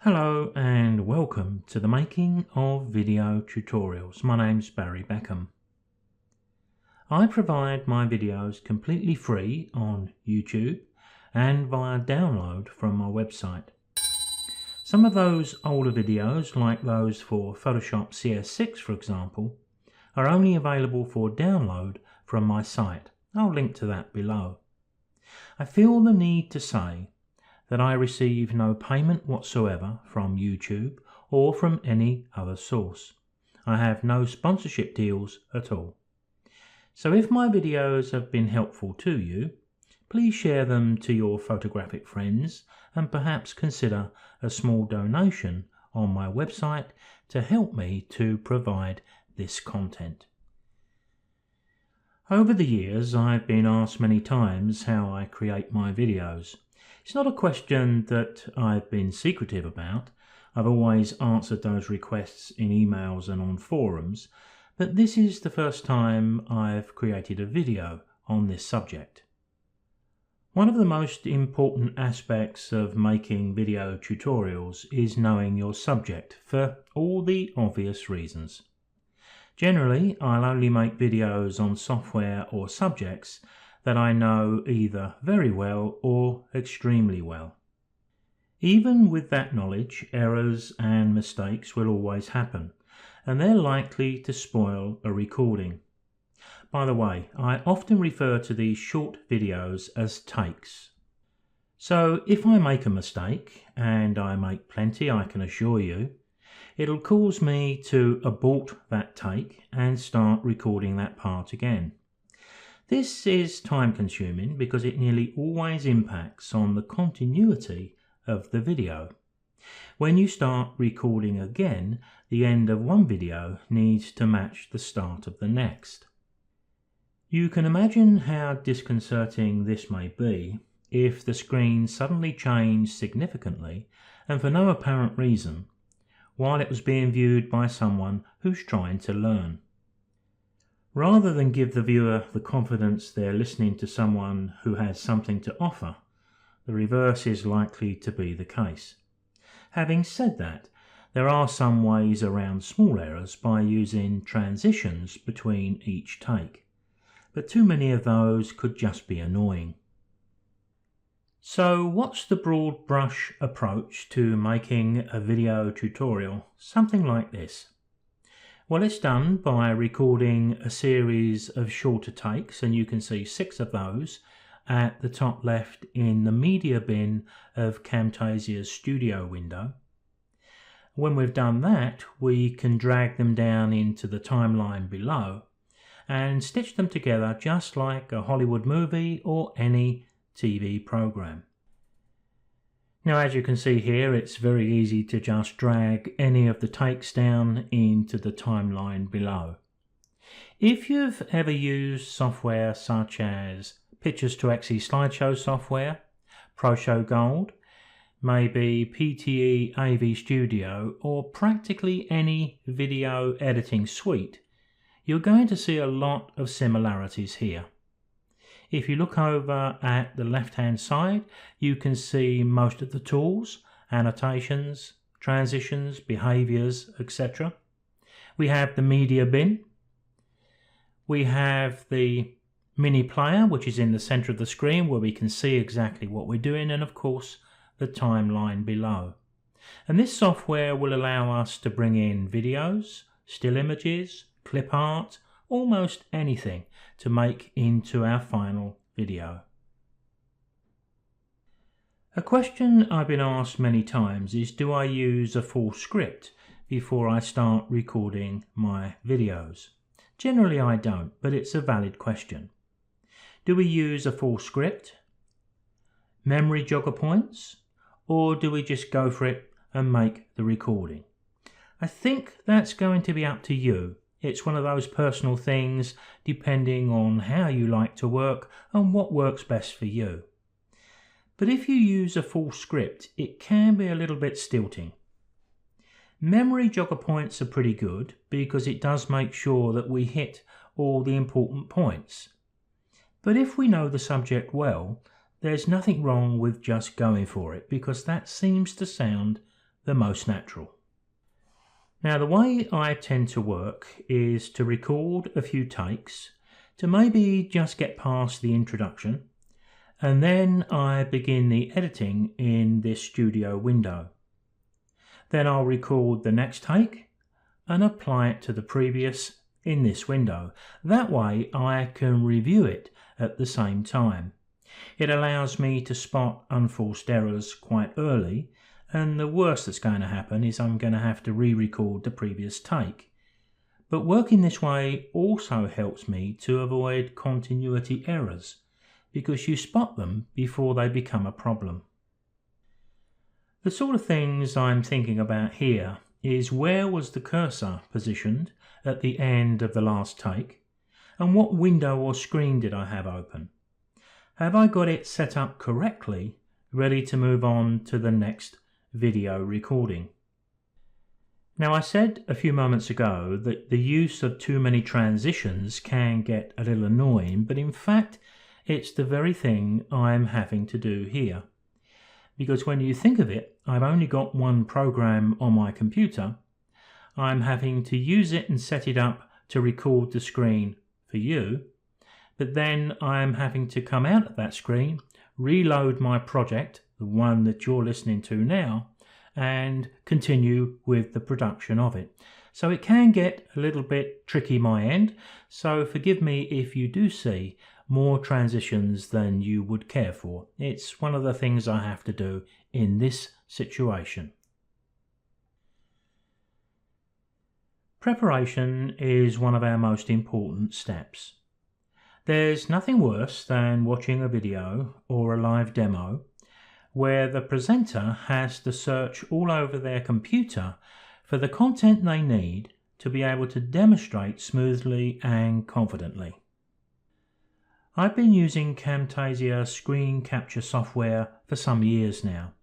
Hello and welcome to the making of video tutorials. My name's Barry Beckham. I provide my videos completely free on YouTube and via download from my website. Some of those older videos, like those for Photoshop CS6 for example, are only available for download from my site. I'll link to that below. I feel the need to say that I receive no payment whatsoever from YouTube or from any other source. I have no sponsorship deals at all. So if my videos have been helpful to you, please share them to your photographic friends and perhaps consider a small donation on my website to help me to provide this content. Over the years, I've been asked many times how I create my videos. It's not a question that I've been secretive about. I've always answered those requests in emails and on forums, but this is the first time I've created a video on this subject. One of the most important aspects of making video tutorials is knowing your subject for all the obvious reasons. Generally, I'll only make videos on software or subjects that I know either very well or extremely well. Even with that knowledge, errors and mistakes will always happen, and they're likely to spoil a recording. By the way, I often refer to these short videos as takes. So if I make a mistake, and I make plenty I can assure you, it'll cause me to abort that take and start recording that part again. This is time consuming because it nearly always impacts on the continuity of the video. When you start recording again, the end of one video needs to match the start of the next. You can imagine how disconcerting this may be if the screen suddenly changed significantly and for no apparent reason while it was being viewed by someone who's trying to learn. Rather than give the viewer the confidence they're listening to someone who has something to offer, the reverse is likely to be the case. Having said that, there are some ways around small errors by using transitions between each take, but too many of those could just be annoying. So what's the broad brush approach to making a video tutorial? Something like this. Well, it's done by recording a series of shorter takes, and you can see 6 of those at the top left in the media bin of Camtasia's studio window. When we've done that, we can drag them down into the timeline below and stitch them together just like a Hollywood movie or any TV program. Now, as you can see here, it's very easy to just drag any of the takes down into the timeline below. If you've ever used software such as Pictures2Xe slideshow software, ProShow Gold, maybe PTE AV Studio, or practically any video editing suite, you're going to see a lot of similarities here. If you look over at the left-hand side, you can see most of the tools, annotations, transitions, behaviors, etc. We have the media bin. We have the mini player, which is in the center of the screen where we can see exactly what we're doing, and of course the timeline below. And this software will allow us to bring in videos, still images, clip art, almost anything to make into our final video. A question I've been asked many times is, do I use a full script before I start recording my videos? Generally I don't, but it's a valid question. Do we use a full script, memory jogger points, or do we just go for it and make the recording? I think that's going to be up to you. It's one of those personal things depending on how you like to work and what works best for you. But if you use a full script, it can be a little bit stilting. Memory jogger points are pretty good because it does make sure that we hit all the important points. But if we know the subject well, there's nothing wrong with just going for it because that seems to sound the most natural. Now, the way I tend to work is to record a few takes to maybe just get past the introduction, and then I begin the editing in this studio window. Then I'll record the next take and apply it to the previous in this window. That way I can review it at the same time. It allows me to spot unforced errors quite early, and the worst that's going to happen is I'm going to have to re-record the previous take. But working this way also helps me to avoid continuity errors, because you spot them before they become a problem. The sort of things I'm thinking about here is where was the cursor positioned at the end of the last take, and what window or screen did I have open? Have I got it set up correctly, ready to move on to the next video recording? Now, I said a few moments ago that the use of too many transitions can get a little annoying, but in fact it's the very thing I'm having to do here. Because when you think of it, I've only got one program on my computer. I'm having to use it and set it up to record the screen for you, but then I'm having to come out of that screen, reload my project, the one that you're listening to now, and continue with the production of it. So it can get a little bit tricky my end, so forgive me if you do see more transitions than you would care for. It's one of the things I have to do in this situation. Preparation is one of our most important steps. There's nothing worse than watching a video or a live demo where the presenter has to search all over their computer for the content they need to be able to demonstrate smoothly and confidently. I've been using Camtasia screen capture software for some years now.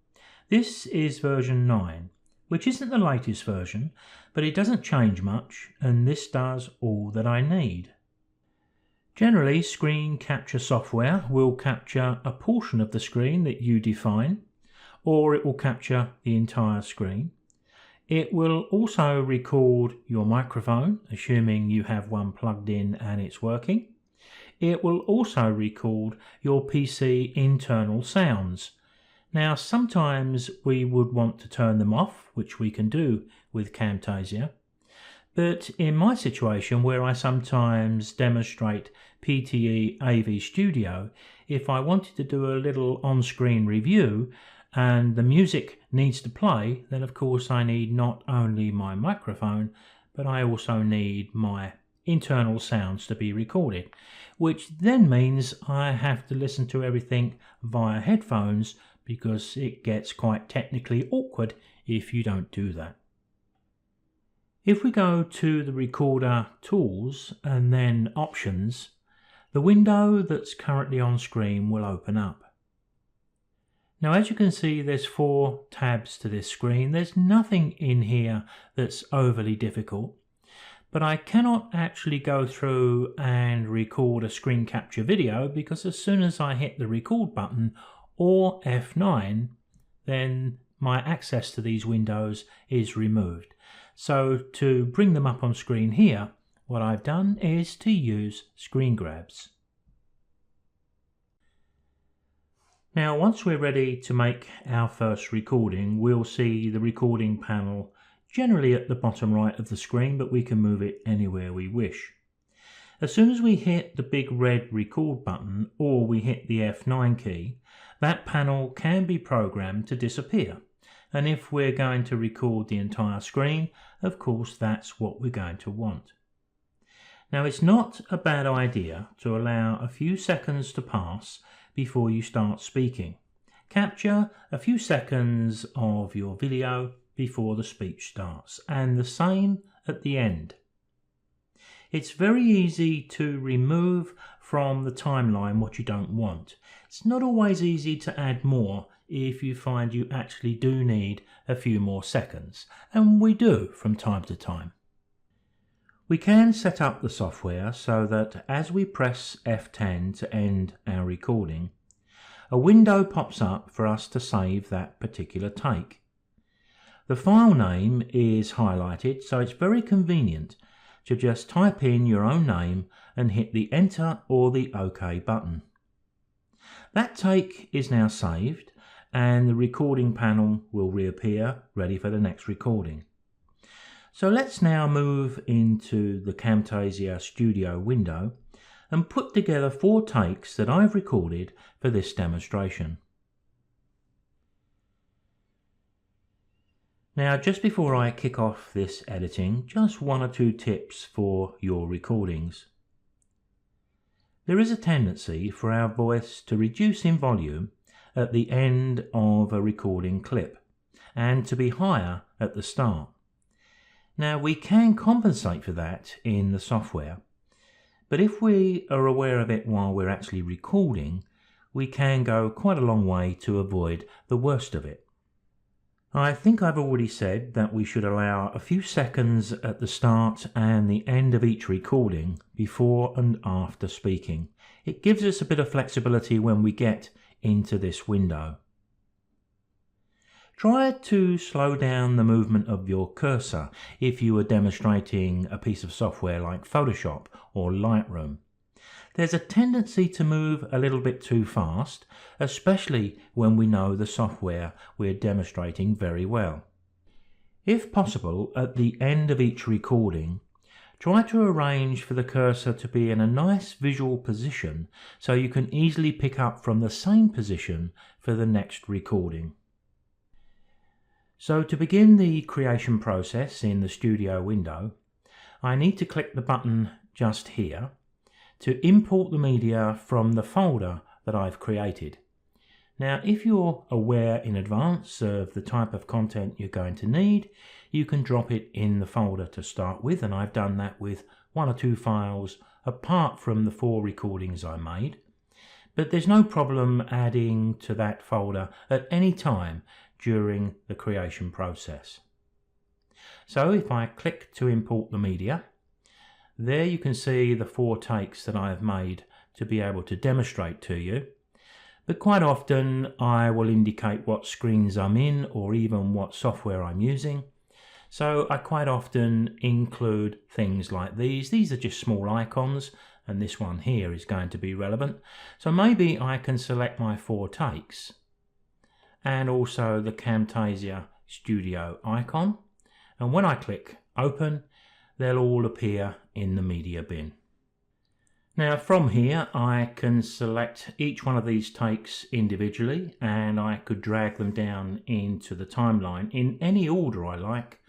This is version 9, which isn't the latest version, but it doesn't change much, and this does all that I need. Generally, screen capture software will capture a portion of the screen that you define, or it will capture the entire screen. It will also record your microphone, assuming you have one plugged in and it's working. It will also record your PC internal sounds. Now, sometimes we would want to turn them off, which we can do with Camtasia. But in my situation, where I sometimes demonstrate PTE AV Studio, if I wanted to do a little on-screen review and the music needs to play, then of course I need not only my microphone, but I also need my internal sounds to be recorded, which then means I have to listen to everything via headphones, because it gets quite technically awkward if you don't do that. If we go to the recorder tools and then options, the window that's currently on screen will open up. Now, as you can see, there's 4 tabs to this screen. There's nothing in here that's overly difficult, but I cannot actually go through and record a screen capture video, because as soon as I hit the record button or F9, then my access to these windows is removed. So to bring them up on screen here, what I've done is to use screen grabs. Now, once we're ready to make our first recording, we'll see the recording panel generally at the bottom right of the screen, but we can move it anywhere we wish. As soon as we hit the big red record button or we hit the F9 key, that panel can be programmed to disappear. And if we're going to record the entire screen, of course that's what we're going to want. Now, it's not a bad idea to allow a few seconds to pass before you start speaking. Capture a few seconds of your video before the speech starts, and the same at the end. It's very easy to remove from the timeline what you don't want. It's not always easy to add more if you find you actually do need a few more seconds, and we do from time to time. We can set up the software so that as we press F10 to end our recording, a window pops up for us to save that particular take. The file name is highlighted, so it's very convenient to just type in your own name and hit the Enter or the OK button. That take is now saved, and the recording panel will reappear ready for the next recording. So let's now move into the Camtasia Studio window and put together 4 takes that I've recorded for this demonstration. Now, just before I kick off this editing, just 1 or 2 tips for your recordings. There is a tendency for our voice to reduce in volume at the end of a recording clip and to be higher at the start. Now, we can compensate for that in the software, but if we are aware of it while we're actually recording, we can go quite a long way to avoid the worst of it. I think I've already said that we should allow a few seconds at the start and the end of each recording before and after speaking. It gives us a bit of flexibility when we get into this window. Try to slow down the movement of your cursor if you are demonstrating a piece of software like Photoshop or Lightroom. There's a tendency to move a little bit too fast, especially when we know the software we're demonstrating very well. If possible, at the end of each recording, try to arrange for the cursor to be in a nice visual position so you can easily pick up from the same position for the next recording. So to begin the creation process in the studio window, I need to click the button just here to import the media from the folder that I've created. Now, if you're aware in advance of the type of content you're going to need, you can drop it in the folder to start with, and I've done that with 1 or 2 files apart from the 4 recordings I made. But there's no problem adding to that folder at any time during the creation process. So if I click to import the media, there you can see the 4 takes that I have made to be able to demonstrate to you. But quite often I will indicate what screens I'm in or even what software I'm using. So I quite often include things like these. These are just small icons, and this one here is going to be relevant. So maybe I can select my 4 takes and also the Camtasia Studio icon. And when I click open, they'll all appear in the media bin. Now from here I can select each one of these takes individually, and I could drag them down into the timeline in any order I like,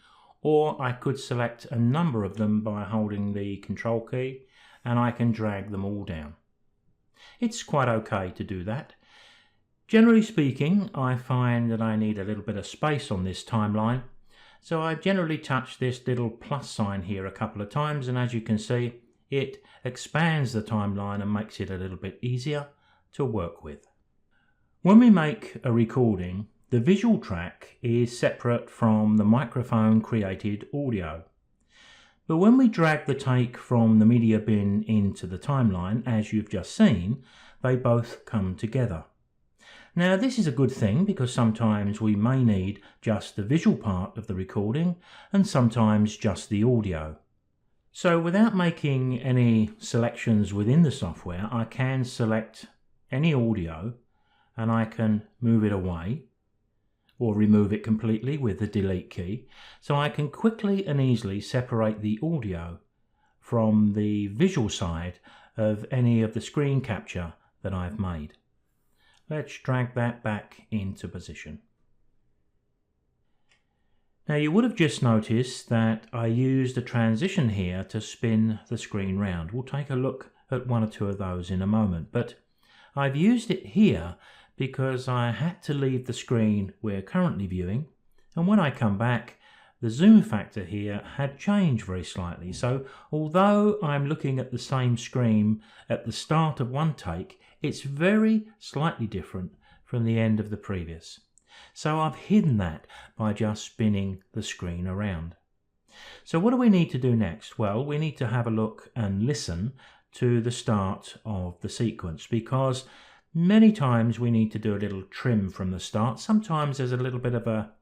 or I could select a number of them by holding the control key and I can drag them all down. It's quite okay to do that. Generally speaking, I find that I need a little bit of space on this timeline, so I generally touch this little plus sign here a couple of times, and as you can see, it expands the timeline and makes it a little bit easier to work with. When we make a recording, the visual track is separate from the microphone created audio. But when we drag the take from the media bin into the timeline, as you've just seen, they both come together. Now this is a good thing because sometimes we may need just the visual part of the recording and sometimes just the audio. So without making any selections within the software, I can select any audio and I can move it away or remove it completely with the delete key. So I can quickly and easily separate the audio from the visual side of any of the screen capture that I've made. Let's drag that back into position. Now you would have just noticed that I used a transition here to spin the screen round. We'll take a look at 1 or 2 of those in a moment, but I've used it here because I had to leave the screen we're currently viewing, and when I come back, the zoom factor here had changed very slightly. So although I'm looking at the same screen at the start of one take, it's very slightly different from the end of the previous. So I've hidden that by just spinning the screen around. So what do we need to do next? Well, we need to have a look and listen to the start of the sequence, because many times we need to do a little trim from the start. Sometimes there's a little bit of a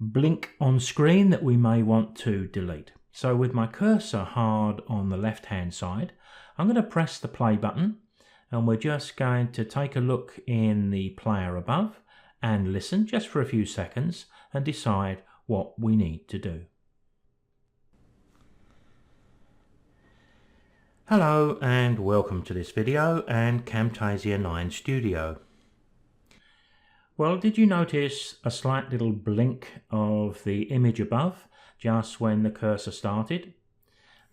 blink on screen that we may want to delete. So with my cursor hard on the left hand side, I'm going to press the play button, and we're just going to take a look in the player above and listen just for a few seconds and decide what we need to do. Hello and welcome to this video and Camtasia 9 Studio. Well, did you notice a slight little blink of the image above just when the cursor started?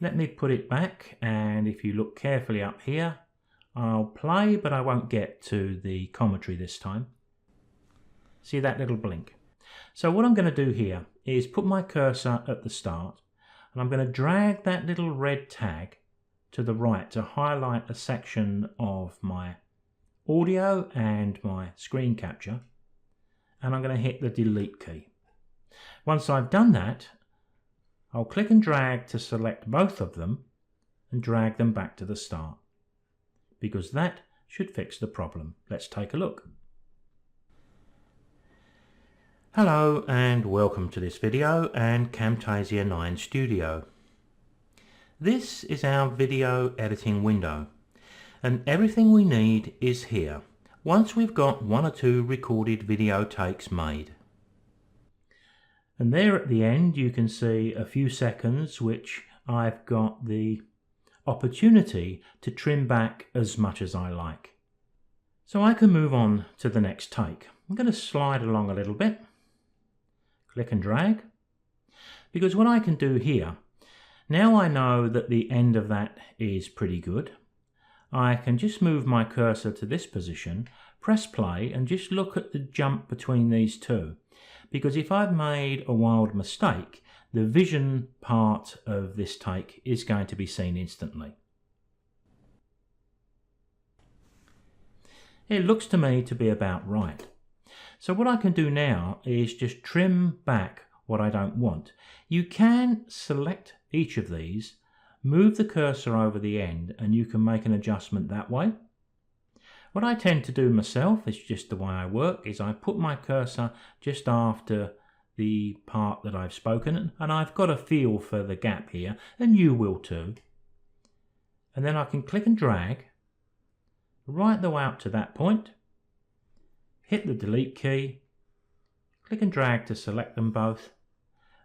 Let me put it back, and if you look carefully up here, I'll play, but I won't get to the commentary this time. See that little blink? So what I'm going to do here is put my cursor at the start, and I'm going to drag that little red tag to the right to highlight a section of my audio and my screen capture, and I'm going to hit the delete key. Once I've done that, I'll click and drag to select both of them and drag them back to the start, because that should fix the problem. Let's take a look. Hello and welcome to this video and Camtasia 9 Studio. This is our video editing window, and everything we need is here once we've got one or two recorded video takes made. And there at the end you can see a few seconds which I've got the opportunity to trim back as much as I like. So I can move on to the next take. I'm going to slide along a little bit, click and drag, because what I can do here, now I know that the end of that is pretty good, I can just move my cursor to this position, press play, and just look at the jump between these two. Because if I've made a wild mistake, the vision part of this take is going to be seen instantly. It looks to me to be about right. So what I can do now is just trim back what I don't want. You can select each of these, move the cursor over the end, and you can make an adjustment that way. What I tend to do myself, it's just the way I work, is I put my cursor just after the part that I've spoken, and I've got a feel for the gap here, and you will too. And then I can click and drag right the way up to that point, hit the delete key, click and drag to select them both,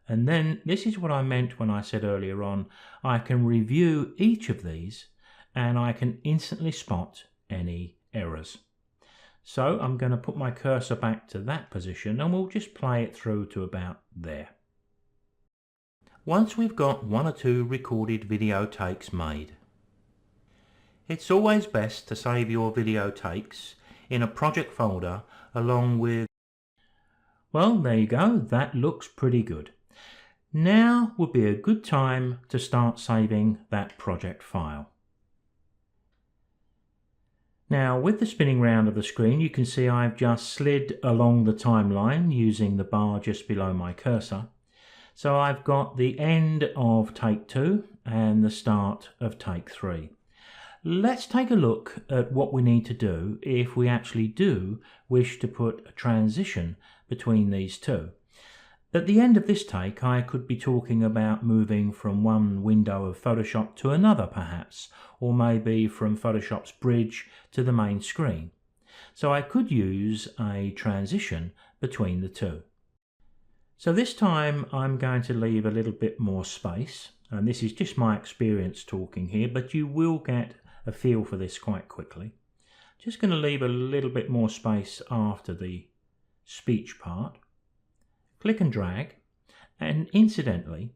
and then this is what I meant when I said earlier on, I can review each of these and I can instantly spot any errors. So I'm going to put my cursor back to that position and we'll just play it through to about there. Once we've got one or two recorded video takes made, it's always best to save your video takes in a project folder along with... Well, there you go, that looks pretty good. Now would be a good time to start saving that project file. Now with the spinning round of the screen you can see I've just slid along the timeline using the bar just below my cursor. So I've got the end of take 2 and the start of take 3. Let's take a look at what we need to do if we actually do wish to put a transition between these two. At the end of this take I could be talking about moving from one window of Photoshop to another perhaps, or maybe from Photoshop's bridge to the main screen. So I could use a transition between the two. So this time I'm going to leave a little bit more space, and this is just my experience talking here, but you will get a feel for this quite quickly. Just going to leave a little bit more space after the speech part. Click and drag, and incidentally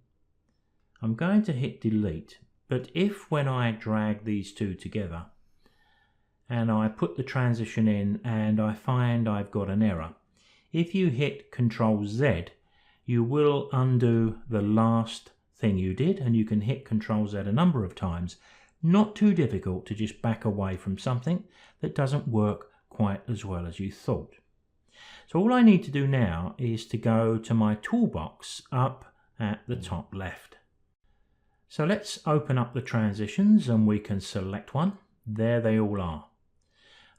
I'm going to hit delete, but if when I drag these two together and I put the transition in and I find I've got an error, if you hit Ctrl Z you will undo the last thing you did, and you can hit Ctrl Z a number of times. Not too difficult to just back away from something that doesn't work quite as well as you thought. So all I need to do now is to go to my toolbox up at the top left. So let's open up the transitions and we can select one. There they all are.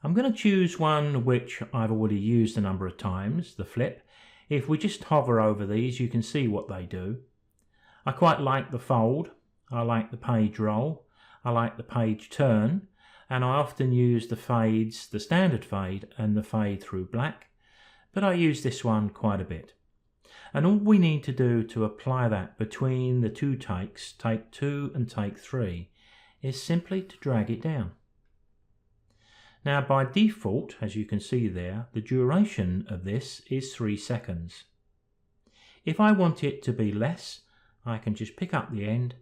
I'm going to choose one which I've already used a number of times, the flip. If we just hover over these, you can see what they do. I quite like the fold, I like the page roll, I like the page turn, and I often use the fades, the standard fade and the fade through black, but I use this one quite a bit. And all we need to do to apply that between the two takes, take 2 and take 3, is simply to drag it down. Now by default, as you can see there, the duration of this is 3 seconds. If I want it to be less, I can just pick up the end,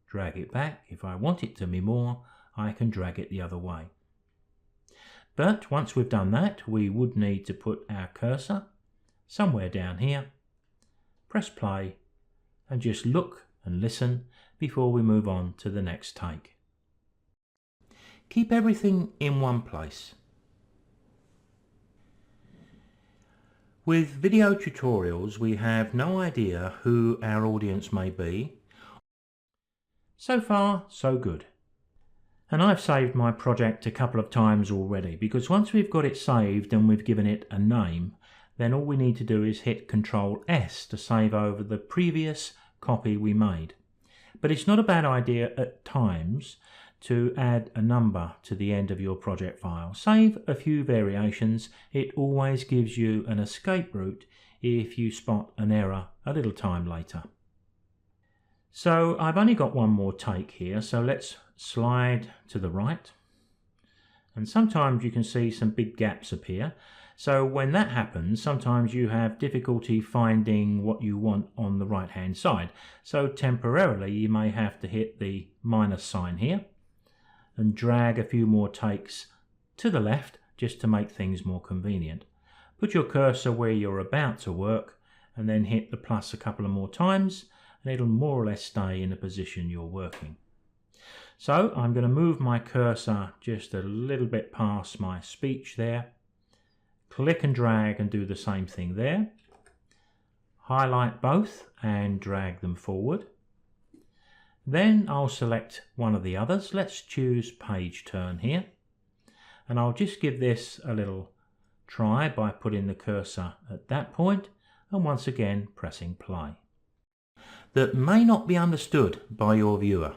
drag it back. If I want it to be more, I can drag it the other way. But once we've done that, we would need to put our cursor somewhere down here, press play, and just look and listen before we move on to the next take. Keep everything in one place. With video tutorials, we have no idea who our audience may be. So far, so good. And I've saved my project a couple of times already, because once we've got it saved and we've given it a name, then all we need to do is hit Ctrl S to save over the previous copy we made. But it's not a bad idea at times to add a number to the end of your project file. Save a few variations. It always gives you an escape route if you spot an error a little time later. So I've only got one more take here, so let's slide to the right. And sometimes you can see some big gaps appear. So when that happens, sometimes you have difficulty finding what you want on the right hand side. So temporarily you may have to hit the minus sign here and drag a few more takes to the left just to make things more convenient. Put your cursor where you're about to work and then hit the plus a couple of more times and it'll more or less stay in the position you're working. So I'm going to move my cursor just a little bit past my speech there. Click and drag and do the same thing there. Highlight both and drag them forward. Then I'll select one of the others. Let's choose page turn here. And I'll just give this a little try by putting the cursor at that point and once again pressing play. That may not be understood by your viewer.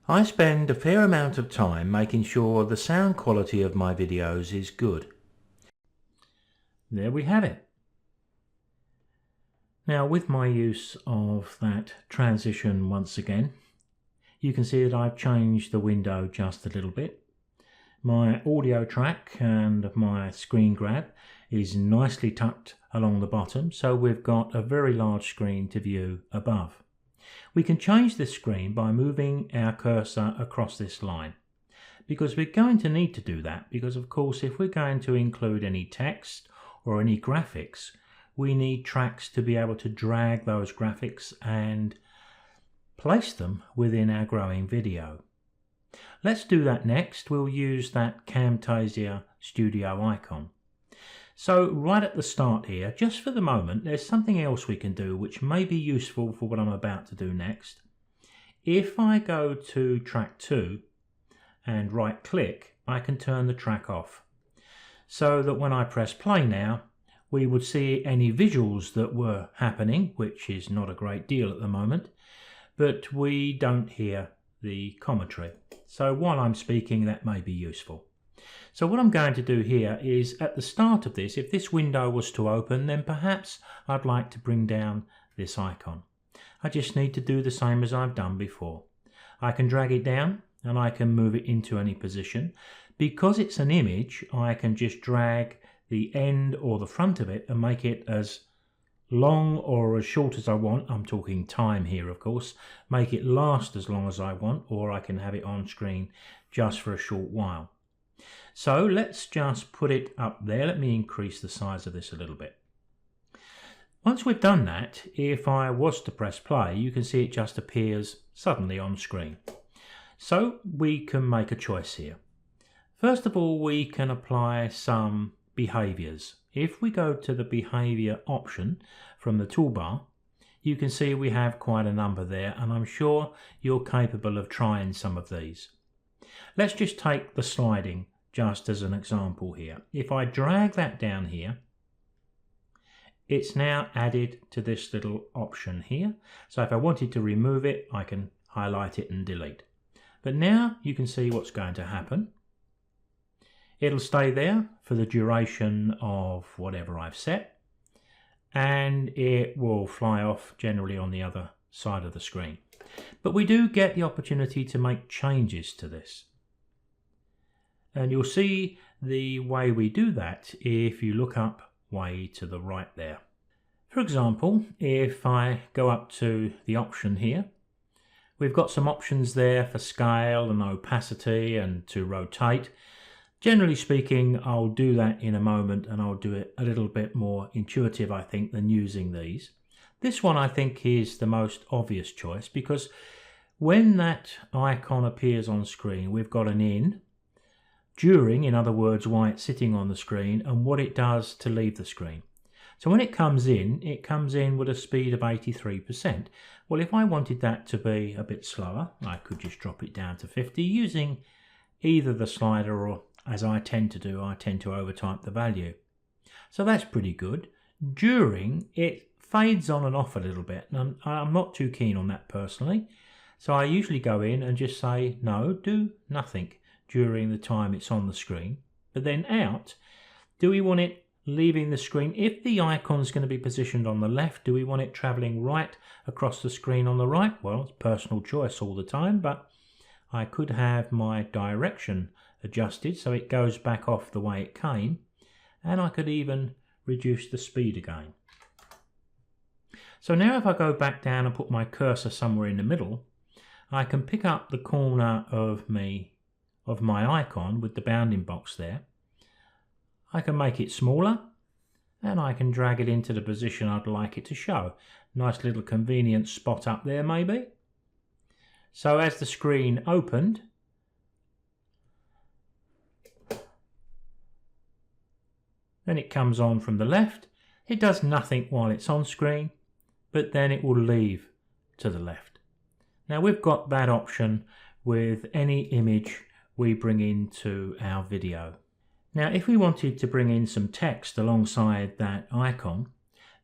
I spend a fair amount of time making sure the sound quality of my videos is good. There we have it. Now with my use of that transition once again, you can see that I've changed the window just a little bit. My audio track and my screen grab is nicely tucked along the bottom, so we've got a very large screen to view above. We can change this screen by moving our cursor across this line, because we're going to need to do that, because of course if we're going to include any text or any graphics, we need tracks to be able to drag those graphics and place them within our growing video. Let's do that next. We'll use that Camtasia Studio icon. So right at the start here, just for the moment, there's something else we can do which may be useful for what I'm about to do next. If I go to track 2 and right click, I can turn the track off, so that when I press play now, we would see any visuals that were happening, which is not a great deal at the moment, but we don't hear the commentary. So while I'm speaking, that may be useful. So what I'm going to do here is at the start of this, if this window was to open, then perhaps I'd like to bring down this icon. I just need to do the same as I've done before. I can drag it down and I can move it into any position. Because it's an image, I can just drag the end or the front of it and make it as long or as short as I want. I'm talking time here, of course. Make it last as long as I want, or I can have it on screen just for a short while. So let's just put it up there. Let me increase the size of this a little bit. Once we've done that, if I was to press play, you can see it just appears suddenly on screen. So we can make a choice here. First of all, we can apply some behaviors. If we go to the behavior option from the toolbar, you can see we have quite a number there, and I'm sure you're capable of trying some of these. Let's just take the sliding just as an example here. If I drag that down here, it's now added to this little option here. So if I wanted to remove it, I can highlight it and delete. But now you can see what's going to happen. It'll stay there for the duration of whatever I've set, and it will fly off generally on the other side of the screen. But we do get the opportunity to make changes to this. And you'll see the way we do that if you look up way to the right there. For example, if I go up to the option here, we've got some options there for scale and opacity and to rotate. Generally speaking, I'll do that in a moment, and I'll do it a little bit more intuitive, I think, than using these. This one I think is the most obvious choice, because when that icon appears on screen, we've got an in, during, in other words, why it's sitting on the screen, and what it does to leave the screen. So when it comes in with a speed of 83%. Well, if I wanted that to be a bit slower, I could just drop it down to 50 using either the slider, or as I tend to do, I tend to overtype the value. So that's pretty good. During, it fades on and off a little bit, and I'm not too keen on that personally. So I usually go in and just say, no, do nothing during the time it's on the screen. But then out, do we want it leaving the screen? If the icon's going to be positioned on the left, do we want it traveling right across the screen on the right? Well, it's personal choice all the time, but I could have my direction adjusted so it goes back off the way it came, and I could even reduce the speed again. So now if I go back down and put my cursor somewhere in the middle, I can pick up the corner of my icon with the bounding box there. I can make it smaller, and I can drag it into the position I'd like it to show. Nice little convenient spot up there maybe. So as the screen opened, then it comes on from the left. It does nothing while it's on screen, but then it will leave to the left. Now we've got that option with any image we bring into our video. Now if we wanted to bring in some text alongside that icon,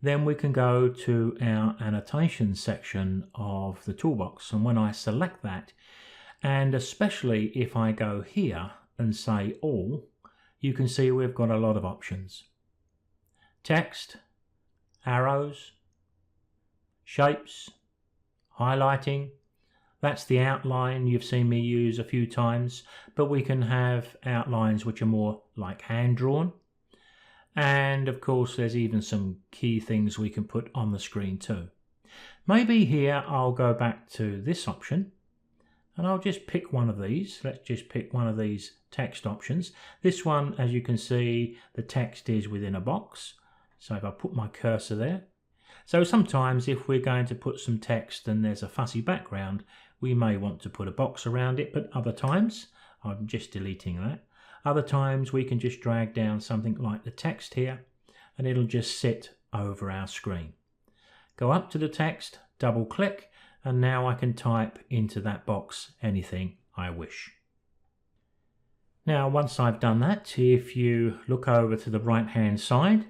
then we can go to our annotation section of the toolbox, and when I select that, and especially if I go here and say all, you can see we've got a lot of options. Text, arrows, shapes, highlighting. That's the outline you've seen me use a few times, but we can have outlines which are more like hand drawn. And of course there's even some key things we can put on the screen too. Maybe here I'll go back to this option and I'll just pick one of these. Let's just pick one of these text options. This one, as you can see, the text is within a box. So if I put my cursor there. So sometimes if we're going to put some text and there's a fussy background, we may want to put a box around it, but other times, I'm just deleting that. Other times we can just drag down something like the text here and it'll just sit over our screen. Go up to the text, double click, and now I can type into that box anything I wish. Now once I've done that, if you look over to the right hand side,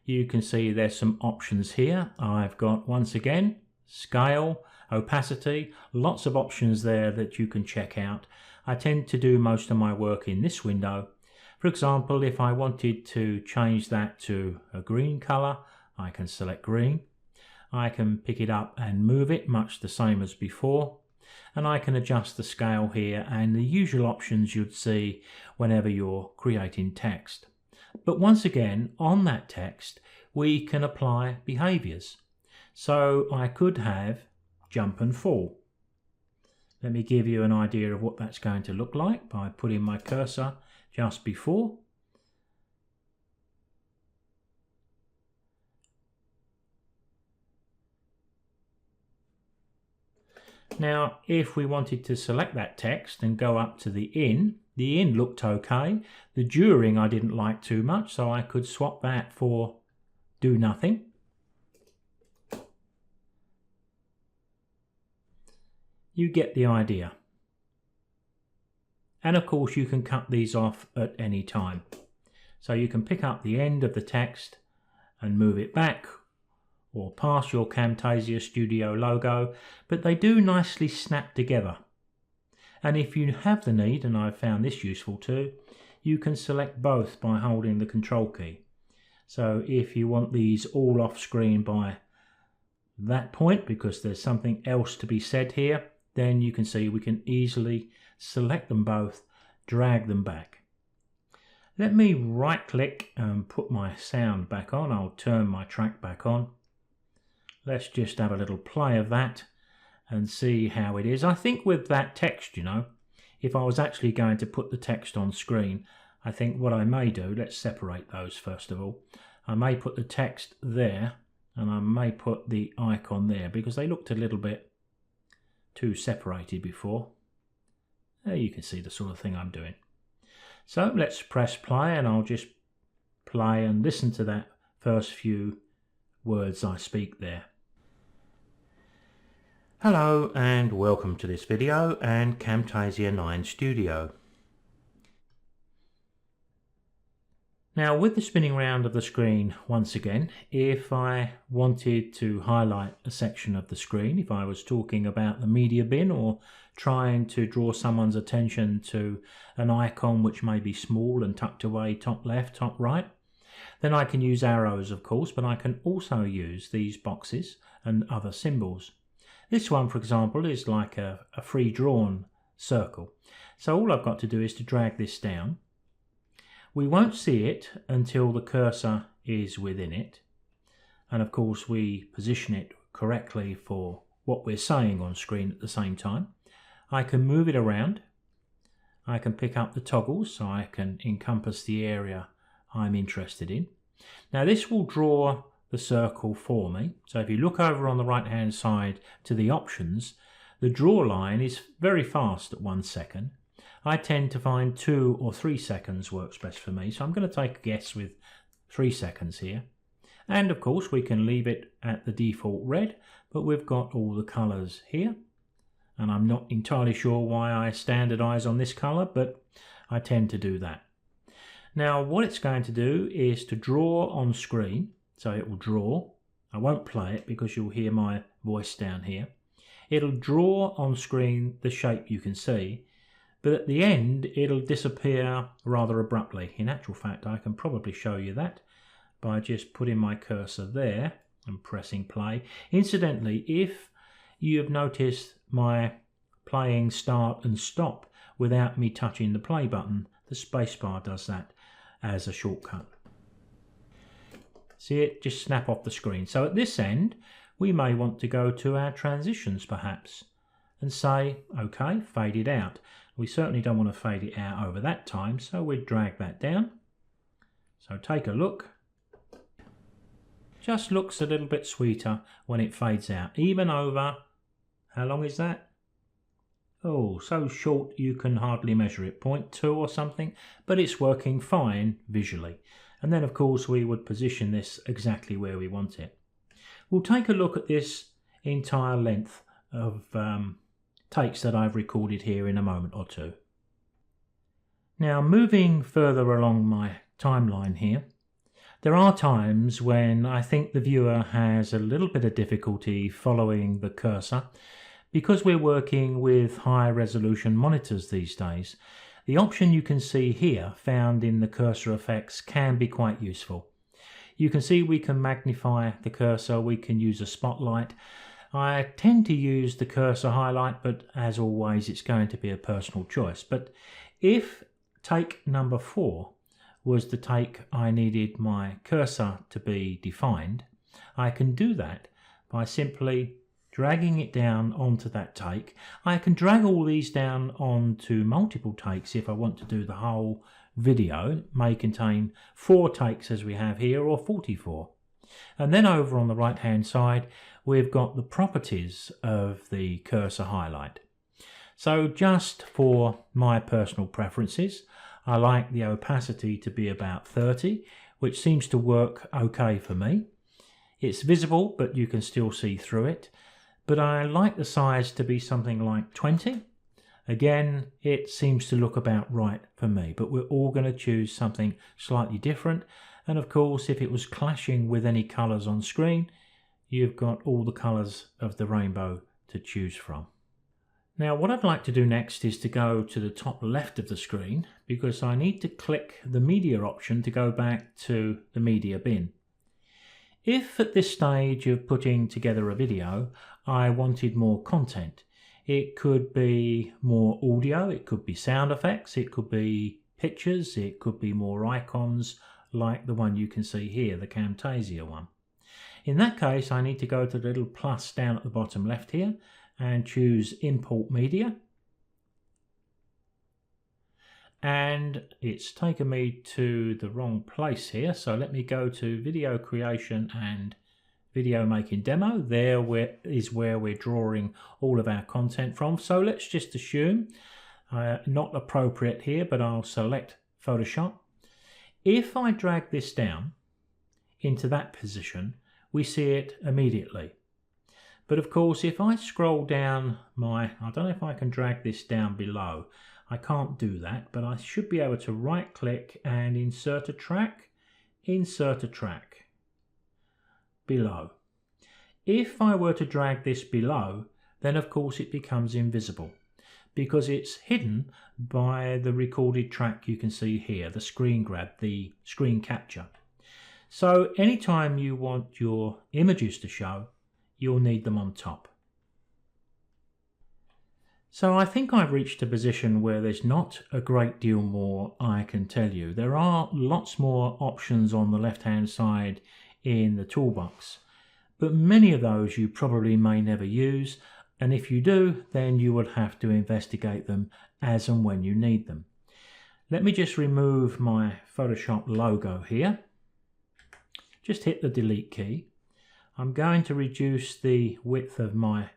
you can see there's some options here. I've got, once again, scale, opacity, lots of options there that you can check out. I tend to do most of my work in this window. For example, if I wanted to change that to a green color, I can select green. I can pick it up and move it, much the same as before. And I can adjust the scale here and the usual options you'd see whenever you're creating text. But once again, on that text, we can apply behaviors. So I could have jump and fall. Let me give you an idea of what that's going to look like by putting my cursor just before. Now, if we wanted to select that text and go up to the in looked okay. The during I didn't like too much, so I could swap that for do nothing. You get the idea. And of course you can cut these off at any time. So you can pick up the end of the text and move it back or past your Camtasia Studio logo, but they do nicely snap together. And if you have the need, and I've found this useful too, you can select both by holding the control key. So if you want these all off screen by that point because there's something else to be said here, then you can see we can easily select them both, drag them back. Let me right click and put my sound back on. I'll turn my track back on. Let's just have a little play of that and see how it is. I think with that text, you know, if I was actually going to put the text on screen, I think what I may do, let's separate those first of all. I may put the text there and I may put the icon there because they looked a little bit too separated before. There you can see the sort of thing I'm doing. So let's press play and I'll just play and listen to that first few words I speak there. Hello and welcome to this video and Camtasia 9 Studio. Now with the spinning round of the screen once again, if I wanted to highlight a section of the screen, if I was talking about the media bin or trying to draw someone's attention to an icon which may be small and tucked away top left, top right, then I can use arrows of course, but I can also use these boxes and other symbols. This one for example is like a free drawn circle. So all I've got to do is to drag this down. We won't see it until the cursor is within it. And of course we position it correctly for what we're saying on screen at the same time. I can move it around. I can pick up the toggles so I can encompass the area I'm interested in. Now this will draw the circle for me. So if you look over on the right hand side to the options, the draw line is very fast at 1 second. I tend to find 2 or 3 seconds works best for me, so I'm going to take a guess with 3 seconds here. And of course we can leave it at the default red, but we've got all the colours here. And I'm not entirely sure why I standardise on this colour, but I tend to do that. Now what it's going to do is to draw on screen, so it will draw. I won't play it because you'll hear my voice down here. It'll draw on screen the shape you can see, but at the end it'll disappear rather abruptly. In actual fact, I can probably show you that by just putting my cursor there and pressing play. Incidentally, if you have noticed my playing start and stop without me touching the play button, the spacebar does that as a shortcut. See it just snap off the screen. So at this end we may want to go to our transitions perhaps and say okay, fade it out. We certainly don't want to fade it out over that time, so we drag that down. So take a look. Just looks a little bit sweeter when it fades out, even over, how long is that? Oh, so short you can hardly measure it, 0.2 or something, but it's working fine visually. And then of course we would position this exactly where we want it. We'll take a look at this entire length of takes that I've recorded here in a moment or two. Now moving further along my timeline here, there are times when I think the viewer has a little bit of difficulty following the cursor because we're working with high resolution monitors these days. The option you can see here found in the cursor effects can be quite useful. You can see we can magnify the cursor, we can use a spotlight. I tend to use the cursor highlight, but as always it's going to be a personal choice. But if take number 4 was the take I needed my cursor to be defined, I can do that by simply dragging it down onto that take. I can drag all these down onto multiple takes if I want to do the whole video. It may contain 4 takes as we have here, or 44. And then over on the right hand side we've got the properties of the cursor highlight. So just for my personal preferences, I like the opacity to be about 30, which seems to work okay for me. It's visible, but you can still see through it. But I like the size to be something like 20, Again, it seems to look about right for me, but we're all going to choose something slightly different. And of course, if it was clashing with any colours on screen, you've got all the colours of the rainbow to choose from. Now, what I'd like to do next is to go to the top left of the screen, because I need to click the media option to go back to the media bin. If at this stage of putting together a video, I wanted more content, it could be more audio, it could be sound effects, it could be pictures, it could be more icons like the one you can see here, the Camtasia one. In that case, I need to go to the little plus down at the bottom left here and choose Import Media. And it's taken me to the wrong place here, so let me go to Video Creation and Video Making Demo. There is where we're drawing all of our content from. So let's just assume, not appropriate here, but I'll select Photoshop. If I drag this down into that position, we see it immediately. But of course, if I scroll down I don't know if I can drag this down below. I can't do that, but I should be able to right click and insert a track below. If I were to drag this below, then of course it becomes invisible because it's hidden by the recorded track you can see here, the screen grab, the screen capture. So anytime you want your images to show, you'll need them on top. So I think I've reached a position where there's not a great deal more I can tell you. There are lots more options on the left-hand side in the toolbox, but many of those you probably may never use, and if you do, then you would have to investigate them as and when you need them. Let me just remove my Photoshop logo here. Just hit the delete key. I'm going to reduce the width of my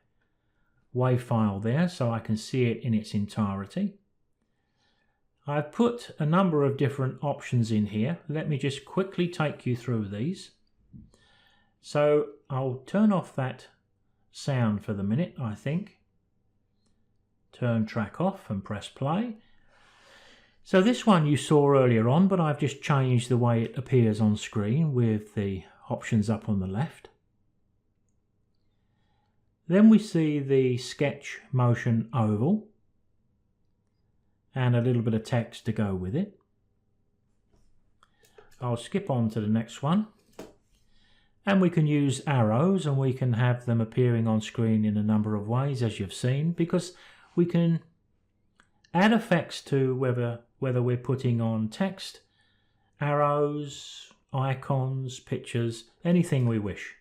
WAV file there so I can see it in its entirety. I've put a number of different options in here. Let me just quickly take you through these. So I'll turn off that sound for the minute, I think. Turn track off and press play. So this one you saw earlier on, but I've just changed the way it appears on screen with the options up on the left. Then we see the sketch motion oval and a little bit of text to go with it. I'll skip on to the next one. And we can use arrows and we can have them appearing on screen in a number of ways, as you've seen, because we can add effects to whether we're putting on text, arrows, icons, pictures, anything we wish.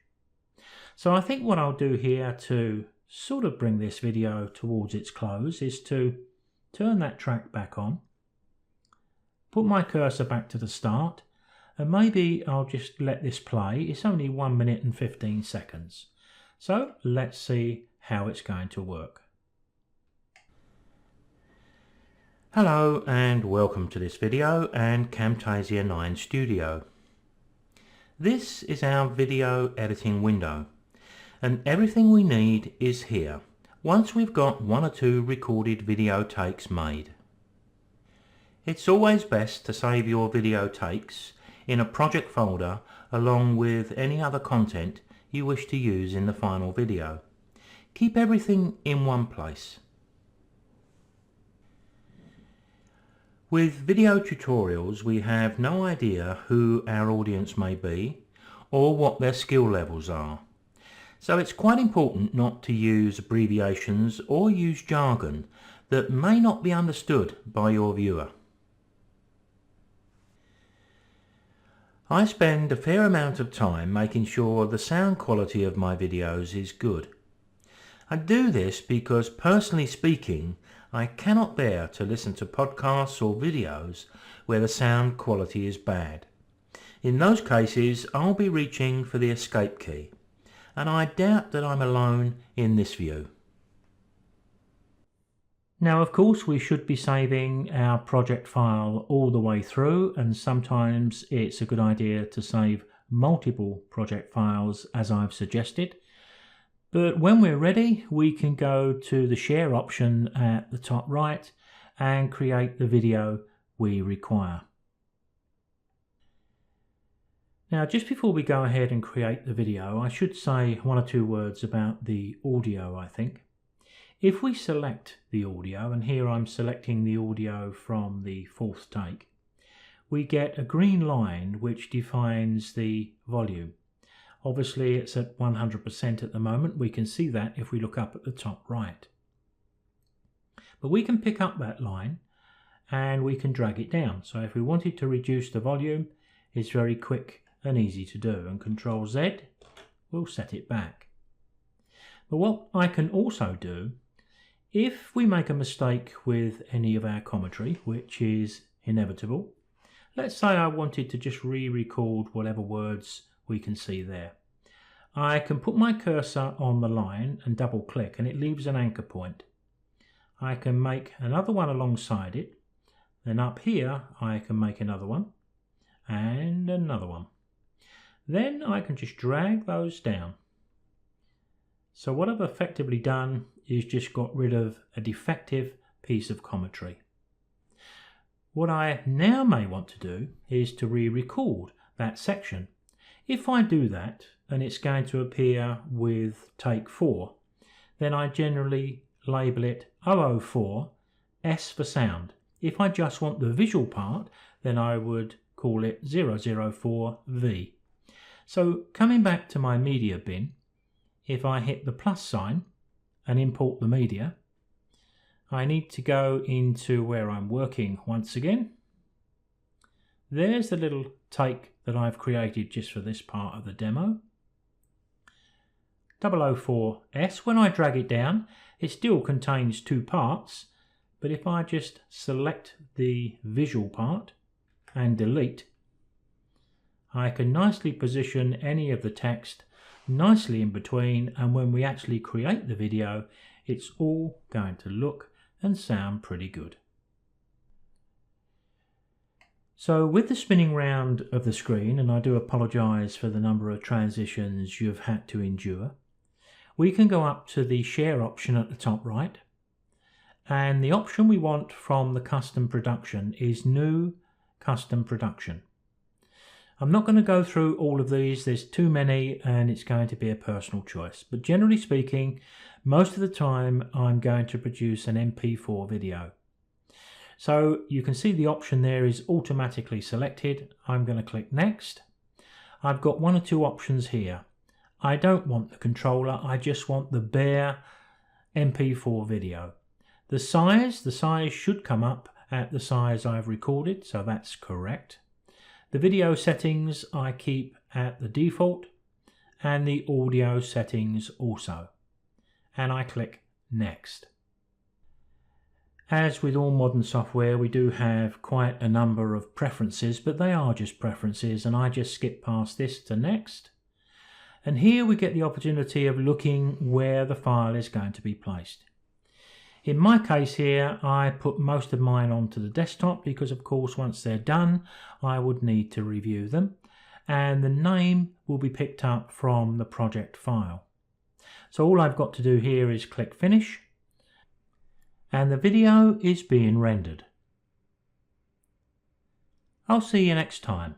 So I think what I'll do here to sort of bring this video towards its close is to turn that track back on, put my cursor back to the start, and maybe I'll just let this play. It's only 1 minute and 15 seconds. So let's see how it's going to work. Hello and welcome to this video and Camtasia 9 Studio. This is our video editing window, and everything we need is here once we've got 1 or 2 recorded video takes made. It's always best to save your video takes in a project folder along with any other content you wish to use in the final video. Keep everything in one place. With video tutorials, we have no idea who our audience may be or what their skill levels are. So it's quite important not to use abbreviations or use jargon that may not be understood by your viewer. I spend a fair amount of time making sure the sound quality of my videos is good. I do this because, personally speaking, I cannot bear to listen to podcasts or videos where the sound quality is bad. In those cases, I'll be reaching for the escape key, and I doubt that I'm alone in this view. Now, of course, we should be saving our project file all the way through, and sometimes it's a good idea to save multiple project files, as I've suggested. But when we're ready, we can go to the share option at the top right and create the video we require. Now, just before we go ahead and create the video, I should say one or two words about the audio, I think. If we select the audio, and here I'm selecting the audio from the fourth take, we get a green line which defines the volume. Obviously it's at 100% at the moment. We can see that if we look up at the top right. But we can pick up that line and we can drag it down. So if we wanted to reduce the volume, it's very quick and easy to do, and Control Z will set it back. But what I can also do, if we make a mistake with any of our commentary, which is inevitable, let's say I wanted to just re-record whatever words we can see there. I can put my cursor on the line and double click and it leaves an anchor point. I can make another one alongside it, then up here I can make another one and another one. Then I can just drag those down. So what I've effectively done is just got rid of a defective piece of commentary. What I now may want to do is to re-record that section. If I do that and it's going to appear with take 4, then I generally label it 004 S for sound. If I just want the visual part, then I would call it 004 V. So coming back to my media bin, if I hit the plus sign and import the media, I need to go into where I'm working once again. There's the little take that I've created just for this part of the demo. 004S, when I drag it down, it still contains two parts, but if I just select the visual part and delete, I can nicely position any of the text nicely in between, and when we actually create the video, it's all going to look and sound pretty good. So with the spinning round of the screen, and I do apologise for the number of transitions you've had to endure, we can go up to the share option at the top right, and the option we want from the custom production is new custom production. I'm not going to go through all of these, there's too many and it's going to be a personal choice, but generally speaking, most of the time I'm going to produce an MP4 video. So you can see the option there is automatically selected. I'm going to click next. I've got one or two options here. I don't want the controller, I just want the bare MP4 video. The size should come up at the size I've recorded, so that's correct. The video settings I keep at the default, and the audio settings also. And I click next. As with all modern software, we do have quite a number of preferences, but they are just preferences, and I just skip past this to next. And here we get the opportunity of looking where the file is going to be placed. In my case here, I put most of mine onto the desktop because of course once they're done, I would need to review them, and the name will be picked up from the project file. So all I've got to do here is click finish, and the video is being rendered. I'll see you next time.